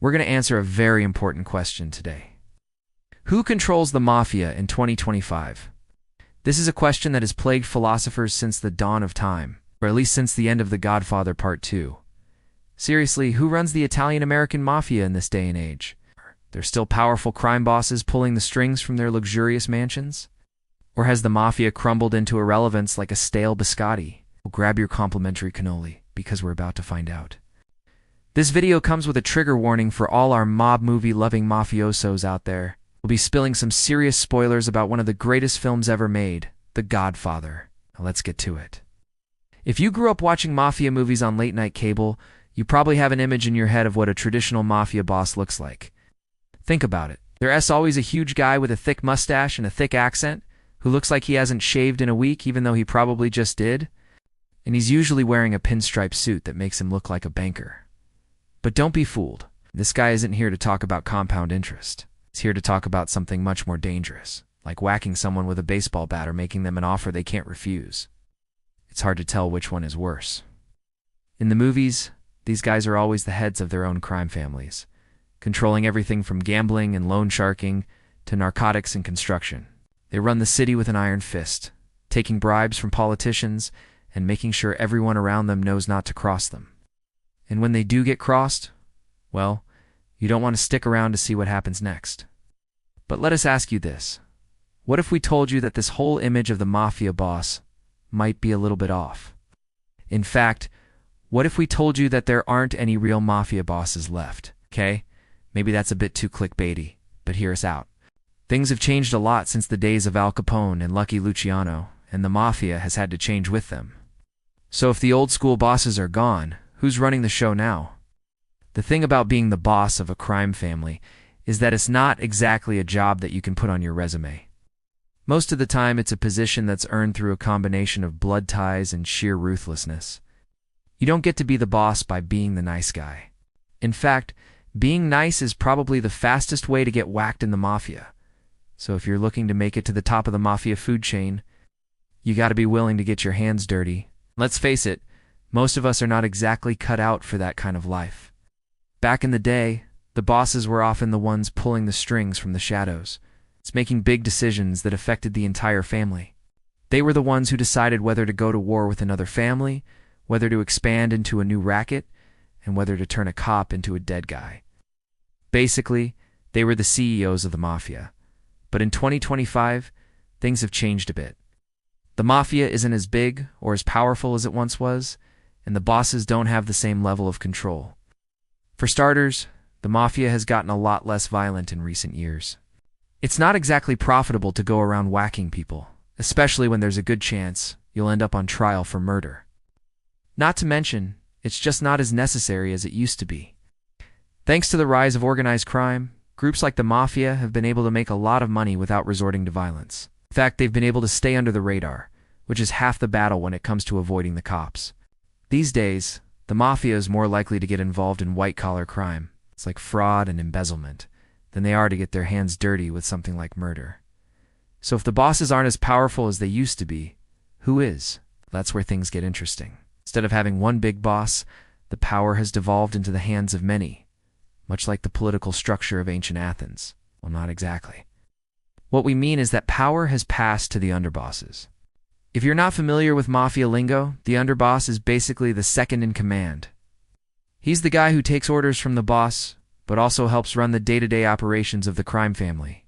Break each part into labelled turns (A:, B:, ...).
A: we're going to answer a very important question today. Who controls the mafia in 2025? This is a question that has plagued philosophers since the dawn of time, or at least since the end of The Godfather Part 2. Seriously, who runs the Italian-American mafia in this day and age? They're still powerful crime bosses pulling the strings from their luxurious mansions? Or has the mafia crumbled into irrelevance like a stale biscotti? Well, grab your complimentary cannoli, because we're about to find out. This video comes with a trigger warning for all our mob movie-loving mafiosos out there. We'll be spilling some serious spoilers about one of the greatest films ever made, The Godfather. Now let's get to it. If you grew up watching mafia movies on late-night cable, you probably have an image in your head of what a traditional mafia boss looks like. Think about it. There's always a huge guy with a thick mustache and a thick accent who looks like he hasn't shaved in a week even though he probably just did. And he's usually wearing a pinstripe suit that makes him look like a banker. But don't be fooled. This guy isn't here to talk about compound interest. He's here to talk about something much more dangerous, like whacking someone with a baseball bat or making them an offer they can't refuse. It's hard to tell which one is worse. In the movies, these guys are always the heads of their own crime families, controlling everything from gambling and loan sharking to narcotics and construction. They run the city with an iron fist, taking bribes from politicians and making sure everyone around them knows not to cross them. And when they do get crossed, well, you don't want to stick around to see what happens next. But let us ask you this. What if we told you that this whole image of the mafia boss might be a little bit off? In fact, what if we told you that there aren't any real mafia bosses left? Okay? Maybe that's a bit too clickbaity, but hear us out. Things have changed a lot since the days of Al Capone and Lucky Luciano, and the mafia has had to change with them. So if the old school bosses are gone, who's running the show now? The thing about being the boss of a crime family is that it's not exactly a job that you can put on your resume. Most of the time, it's a position that's earned through a combination of blood ties and sheer ruthlessness. You don't get to be the boss by being the nice guy. In fact, being nice is probably the fastest way to get whacked in the mafia. So if you're looking to make it to the top of the mafia food chain, you gotta be willing to get your hands dirty. Let's face it, most of us are not exactly cut out for that kind of life. Back in the day, the bosses were often the ones pulling the strings from the shadows. It's making big decisions that affected the entire family. They were the ones who decided whether to go to war with another family, whether to expand into a new racket, and whether to turn a cop into a dead guy. Basically, they were the CEOs of the mafia. But in 2025, things have changed a bit. The mafia isn't as big or as powerful as it once was, and the bosses don't have the same level of control. For starters, the mafia has gotten a lot less violent in recent years. It's not exactly profitable to go around whacking people, especially when there's a good chance you'll end up on trial for murder. Not to mention, it's just not as necessary as it used to be. Thanks to the rise of organized crime, groups like the mafia have been able to make a lot of money without resorting to violence. In fact, they've been able to stay under the radar, which is half the battle when it comes to avoiding the cops. These days, the mafia is more likely to get involved in white-collar crime, it's like fraud and embezzlement, than they are to get their hands dirty with something like murder. So if the bosses aren't as powerful as they used to be, who is? That's where things get interesting. Instead of having one big boss, the power has devolved into the hands of many, much like the political structure of ancient Athens. Well, not exactly. What we mean is that power has passed to the underbosses. If you're not familiar with mafia lingo, the underboss is basically the second in command. He's the guy who takes orders from the boss, but also helps run the day-to-day operations of the crime family.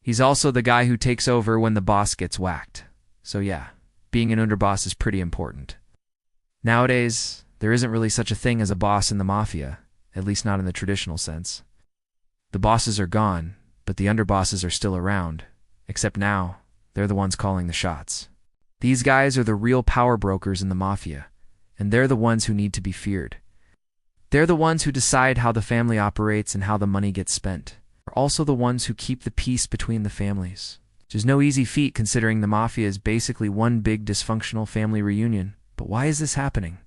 A: He's also the guy who takes over when the boss gets whacked. So yeah, being an underboss is pretty important. Nowadays, there isn't really such a thing as a boss in the mafia, at least not in the traditional sense. The bosses are gone, but the underbosses are still around, except now, they're the ones calling the shots. These guys are the real power brokers in the mafia, and they're the ones who need to be feared. They're the ones who decide how the family operates and how the money gets spent. They're also the ones who keep the peace between the families, which is no easy feat considering the mafia is basically one big dysfunctional family reunion. But why is this happening?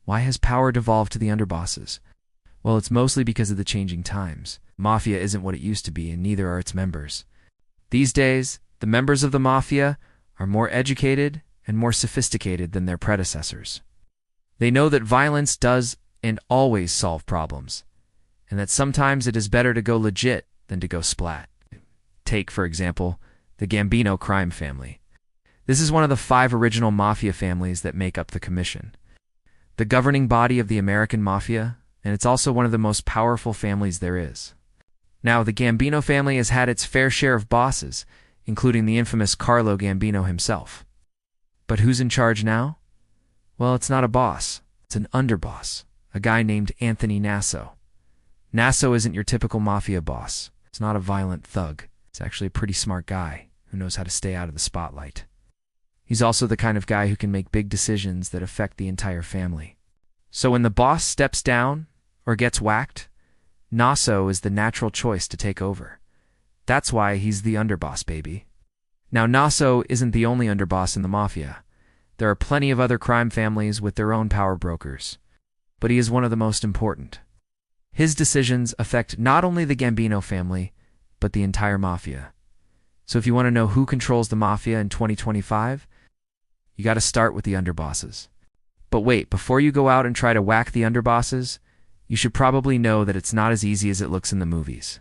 A: Why has power devolved to the underbosses? Well, it's mostly because of the changing times. Mafia isn't what it used to be, and neither are its members. These days, the members of the mafia are more educated and more sophisticated than their predecessors. They know that violence does and always solve problems, and that sometimes it is better to go legit than to go splat. Take, for example, the Gambino crime family. This is one of the 5 original mafia families that make up the Commission, the governing body of the American mafia, and it's also one of the most powerful families there is. Now, the Gambino family has had its fair share of bosses, including the infamous Carlo Gambino himself. But who's in charge now? Well, it's not a boss, it's an underboss, a guy named Anthony Nasso. Nasso isn't your typical mafia boss. It's not a violent thug. It's actually a pretty smart guy who knows how to stay out of the spotlight. He's also the kind of guy who can make big decisions that affect the entire family. So when the boss steps down or gets whacked, Nasso is the natural choice to take over. That's why he's the underboss, baby. Now, Nasso isn't the only underboss in the mafia. There are plenty of other crime families with their own power brokers, but he is one of the most important. His decisions affect not only the Gambino family, but the entire mafia. So if you want to know who controls the mafia in 2025, you got to start with the underbosses. But wait, before you go out and try to whack the underbosses, you should probably know that it's not as easy as it looks in the movies.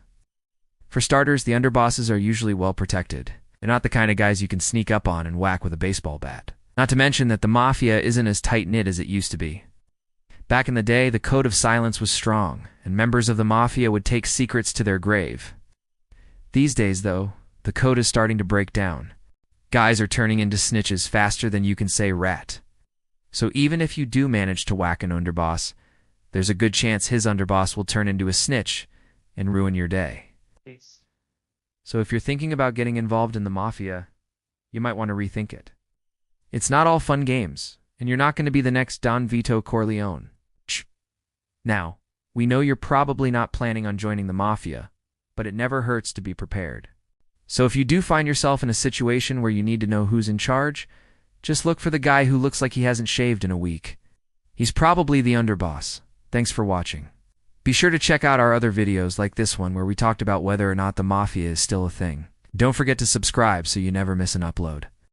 A: For starters, the underbosses are usually well protected. They're not the kind of guys you can sneak up on and whack with a baseball bat. Not to mention that the mafia isn't as tight-knit as it used to be. Back in the day, the code of silence was strong, and members of the mafia would take secrets to their grave. These days, though, the code is starting to break down. Guys are turning into snitches faster than you can say rat. So even if you do manage to whack an underboss, there's a good chance his underboss will turn into a snitch and ruin your day. So if you're thinking about getting involved in the mafia, you might want to rethink it. It's not all fun games, and you're not going to be the next Don Vito Corleone. Now, we know you're probably not planning on joining the mafia, but it never hurts to be prepared. So if you do find yourself in a situation where you need to know who's in charge, just look for the guy who looks like he hasn't shaved in a week. He's probably the underboss. Thanks for watching. Be sure to check out our other videos like this one where we talked about whether or not the mafia is still a thing. Don't forget to subscribe so you never miss an upload.